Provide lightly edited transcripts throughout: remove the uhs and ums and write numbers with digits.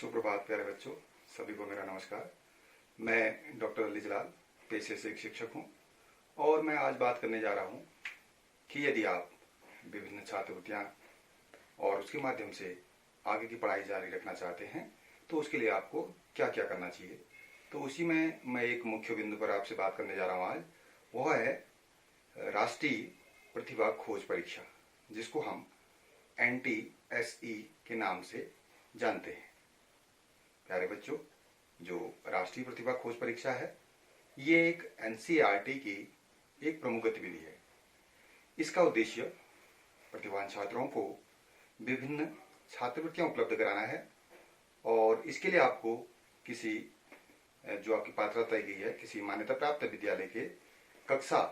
सुप्रभात प्यारे बच्चों, सभी को मेरा नमस्कार। मैं डॉक्टर अली जलाल पेशे से एक शिक्षक हूँ और मैं आज बात करने जा रहा हूँ कि यदि आप विभिन्न छात्रवृत्तियाँ और उसके माध्यम से आगे की पढ़ाई जारी रखना चाहते हैं तो उसके लिए आपको क्या क्या करना चाहिए। तो उसी में मैं एक मुख्य बिंदु पर आपसे बात करने जा रहा हूँ आज। वह है राष्ट्रीय प्रतिभा खोज परीक्षा, जिसको हम NTSE के नाम से जानते हैं। प्यारे बच्चों, जो राष्ट्रीय प्रतिभा खोज परीक्षा है ये एक NCERT की एक प्रमुख गतिविधि है। इसका उद्देश्य प्रतिभावान छात्रों को विभिन्न छात्रवृत्तियां उपलब्ध कराना है और इसके लिए आपको किसी जो आपकी पात्रता तय गई है किसी मान्यता प्राप्त विद्यालय के कक्षा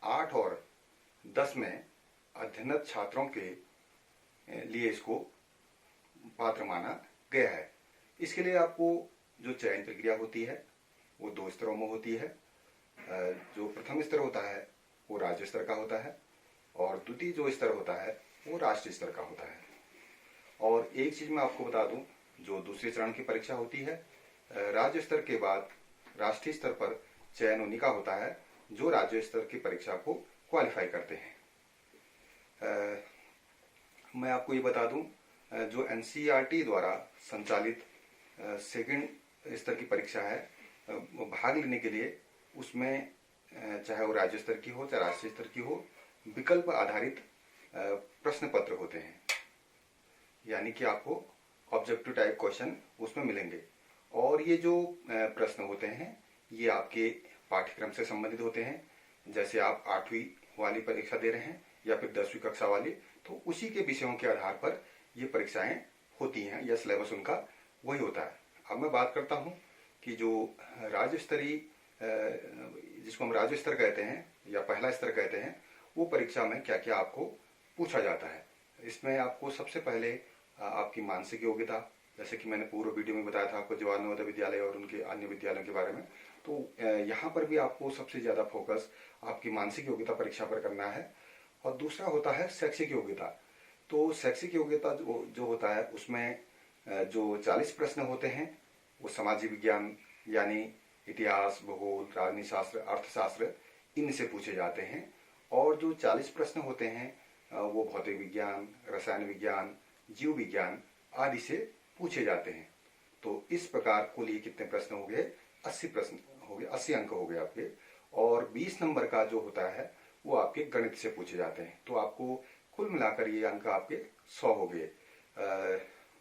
8 और 10 में अध्ययनरत छात्रों के लिए इसको पात्र माना गया है। इसके लिए आपको जो चयन प्रक्रिया होती है वो 2 स्तरों में होती है। जो प्रथम स्तर होता है वो राज्य स्तर का होता है और द्वितीय जो स्तर होता है वो राष्ट्रीय स्तर का होता है। और एक चीज मैं आपको बता दूं, जो दूसरे चरण की परीक्षा होती है राज्य स्तर के बाद राष्ट्रीय स्तर पर चयन होने का होता है, जो राज्य स्तर की परीक्षा को क्वालिफाई करते हैं। मैं आपको ये बता दूं, जो NCERT द्वारा संचालित सेकंड स्तर की परीक्षा है, भाग लेने के लिए उसमें चाहे वो राज्य स्तर की हो चाहे राष्ट्रीय स्तर की हो, विकल्प आधारित प्रश्न पत्र होते हैं। यानी कि आपको ऑब्जेक्टिव टाइप क्वेश्चन उसमें मिलेंगे और ये जो प्रश्न होते हैं ये आपके पाठ्यक्रम से संबंधित होते हैं। जैसे आप 8वीं वाली परीक्षा दे रहे हैं या फिर 10वीं कक्षा वाली, तो उसी के विषयों के आधार पर ये परीक्षाएं होती हैं या सिलेबस उनका वही होता है। अब मैं बात करता हूं कि जो राज्य स्तरीय, जिसको हम राज्य स्तर कहते हैं या पहला स्तर कहते हैं, वो परीक्षा में क्या क्या आपको पूछा जाता है। इसमें आपको सबसे पहले आपकी मानसिक योग्यता, जैसे कि मैंने पूर्व वीडियो में बताया था आपको जवाहर नवोदय विद्यालय और उनके अन्य विद्यालयों के बारे में, तो यहाँ पर भी आपको सबसे ज्यादा फोकस आपकी मानसिक योग्यता परीक्षा पर करना है। और दूसरा होता है शैक्षिक योग्यता। तो शैक्षिक योग्यता जो होता है उसमें जो 40 प्रश्न होते हैं वो सामाजिक विज्ञान यानी इतिहास, भूगोल, राजनीति शास्त्र, अर्थशास्त्र इनसे पूछे जाते हैं। और जो 40 प्रश्न होते हैं वो भौतिक विज्ञान, रसायन विज्ञान, जीव विज्ञान आदि से पूछे जाते हैं। तो इस प्रकार कुल ये कितने प्रश्न हो गए? 80 प्रश्न हो गए, 80 अंक हो गए आपके। और 20 नंबर का जो होता है वो आपके गणित से पूछे जाते हैं। तो आपको कुल मिलाकर ये अंक आपके 100 हो गए।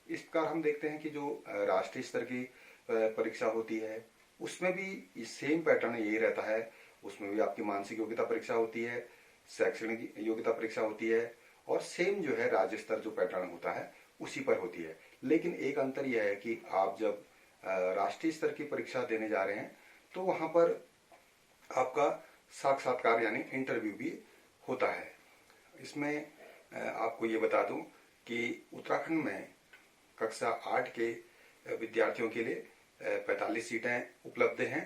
इस प्रकार हम देखते हैं कि जो राष्ट्रीय स्तर की परीक्षा होती है उसमें भी सेम पैटर्न यही रहता है। उसमें भी आपकी मानसिक योग्यता परीक्षा होती है, शैक्षणिक योग्यता परीक्षा होती है और सेम जो है राज्य स्तर जो पैटर्न होता है उसी पर होती है। लेकिन एक अंतर यह है कि आप जब राष्ट्रीय स्तर की परीक्षा देने जा रहे हैं तो वहां पर आपका साक्षात्कार यानी इंटरव्यू भी होता है। इसमें आपको ये बता दूं कि उत्तराखंड में कक्षा 8 के विद्यार्थियों के लिए 45 सीटें उपलब्ध हैं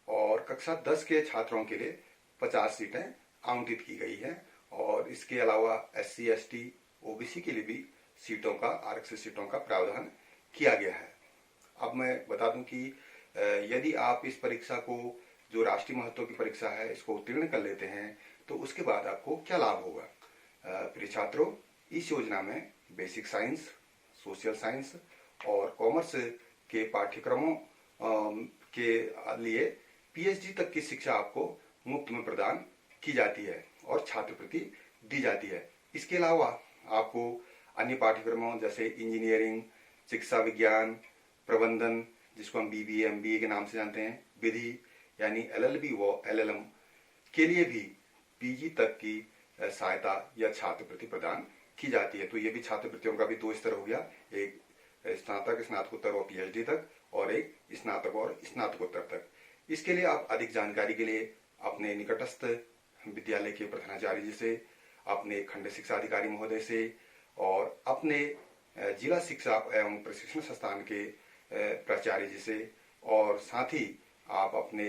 और कक्षा 10 के छात्रों के लिए 50 सीटें आवंटित की गई हैं। और इसके अलावा SC, ST, OBC के लिए भी सीटों का, आरक्षित सीटों का प्रावधान किया गया है। अब मैं बता दूं कि यदि आप इस परीक्षा को, जो राष्ट्रीय महत्व की परीक्षा है, इसको उत्तीर्ण कर लेते हैं तो उसके बाद आपको क्या लाभ होगा। प्रिय छात्रों, इस योजना में बेसिक साइंस, सोशल साइंस और कॉमर्स के पाठ्यक्रमों के लिए PhD तक की शिक्षा आपको मुफ्त में प्रदान की जाती है और छात्रवृत्ति दी जाती है। इसके अलावा आपको अन्य पाठ्यक्रमों जैसे इंजीनियरिंग, चिकित्सा विज्ञान, प्रबंधन, जिसको हम BBA, MBA के नाम से जानते हैं, विधि यानी LLB व LLM के लिए भी PG तक की सहायता या छात्रवृत्ति प्रदान की जाती है। तो ये भी छात्रवृत्तियों का भी 2 स्तर हो गया, एक स्नातक, स्नातकोत्तर और PhD तक और एक स्नातक और स्नातकोत्तर तक। इसके लिए आप अधिक जानकारी के लिए अपने निकटस्थ विद्यालय के प्रधानाचार्य जी से, अपने खंड शिक्षा अधिकारी महोदय से और अपने जिला शिक्षा एवं प्रशिक्षण संस्थान के प्राचार्य जी से, और साथ ही आप अपने,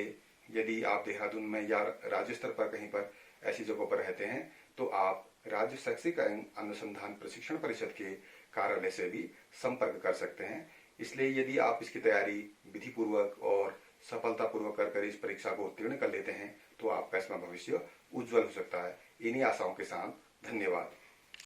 यदि आप देहरादून में या राज्य स्तर पर कहीं पर ऐसी जगहों पर रहते हैं तो आप राज्य शैक्षिक एवं अनुसंधान प्रशिक्षण परिषद के कार्यालय से भी संपर्क कर सकते हैं। इसलिए यदि आप इसकी तैयारी विधि पूर्वक और सफलतापूर्वक कर इस परीक्षा को उत्तीर्ण कर लेते हैं तो आपका इसमें भविष्य उज्जवल हो सकता है। इन्हीं आशाओं के साथ धन्यवाद।